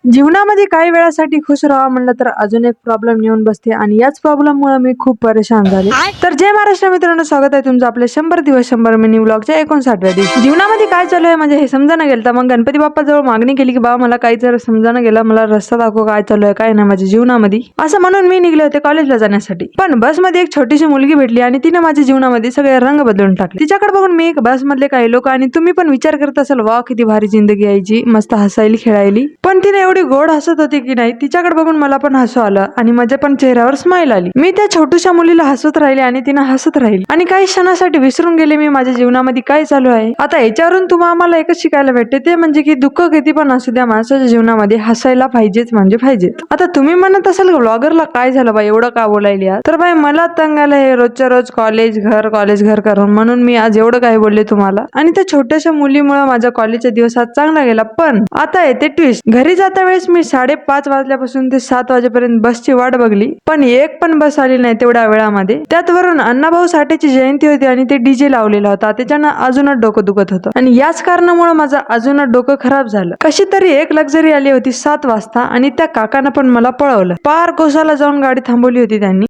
जीवनामध्ये काही वेळासाठी खुश राहावं म्हणलं तर अजून एक प्रॉब्लेम येऊन बसते आणि याच प्रॉब्लेम मुळे मी खूप परेशान झाले. तर जय महाराष्ट्र मित्रांनो, स्वागत आहे तुमचं आपल्या 100 दिवस 100 मिनी व्लॉगच्या 59व्या दिवशी. जीवनामध्ये काय चालू आहे म्हणजे हे समजायला गेलं तर मग गणपती बाप्पा जवळ मागणी केली की बाबा मला काही जर समजायला गेला, मला रस्ता दाखव, काय चालू आहे काय नाही माझ्या जीवनामध्ये, असं म्हणून मी निघले होते कॉलेजला जाण्यासाठी. पण बसमध्ये एक छोटीशी मुलगी भेटली आणि तिने माझ्या जीवनामध्ये सगळे रंग बदलून टाकले. तिच्याकडे बघून मी बस मधले काही लोक आणि तुम्ही पण विचार करत असाल, वा किती भारी जिंदगी यायची, मस्त हसायली खेळायली. पण तिने एवढी गोड हसत होती की नाही, तिच्याकडे बघून मला पण हसू आलं आणि माझ्या पण चेहऱ्यावर स्माइल आली. मी त्या छोट्याशा मुलीला हसत राहिले आणि तिने हसत राहिली आणि काही क्षणासाठी विसरून गेले मी माझ्या जीवनामध्ये काय चालू आहे. आता याच्यावरून आम्हाला एकच शिकायला भेटते, ते म्हणजे की दुःख किती पण असू द्या, माणसाच्या जीवनामध्ये हसायला पाहिजेच म्हणजे पाहिजेत. आता तुम्ही म्हणत असाल ब्लॉगरला काय झालं बाई, एवढं का बोलायली आज? तर बाई मला तंग आलं हे रोजच्या रोज कॉलेज घर करून, म्हणून मी आज एवढं काही बोलले तुम्हाला. आणि त्या छोट्याशा मुलीमुळे माझा कॉलेजचा दिवस आज चांगला गेला. पण आता येते ट्विस्ट. घरी जाता वेळेस मी 5:30 वाजल्यापासून ते 7 वाजेपर्यंत बसची वाट बघली, पण एक पण बस आली नाही तेवढ्या वेळामध्ये. त्यात वरून अण्णाभाऊ साठेची जयंती होती आणि ते डीजे लावलेला होता, त्याच्यानं अजूनच डोकं दुखत होतं आणि याच कारणामुळे माझं अजूनच डोकं खराब झालं. कशी तरी एक लक्झरी आली होती 7 वाजता आणि त्या काकानं पण मला पळवलं. पार कोसाला जाऊन गाडी थांबवली होती त्यांनी